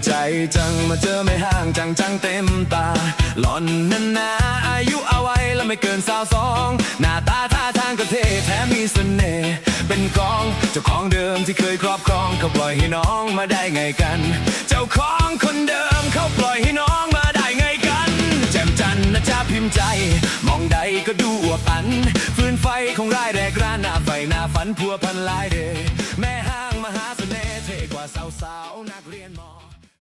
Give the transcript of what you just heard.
ใจจังมาเจอไม่ห่างจังเต็มตาหล่อนนั้นนาอายุเอาไว้แล้วไม่เกิน22หน้าตาท่าทางก็เท่แถมมีเสน่ห์เป็นกองเจ้าของเดิมที่เคยครอบครองเขาปล่อยให้น้องมาได้ไงกันเจ้าของคนเดิมเขาปล่อยให้น้องมาได้ไงกันแจ่มจันนะจ๊ะพิมพ์ใจมองใดก็ดูอวบอันฟืนไฟของรายแรกร้านหน้าไฟหน้าฝันพัวพันหลายเดย์แม่ห้างมหาเสน่ห์เท่กว่าสาวๆนักเรียนมอ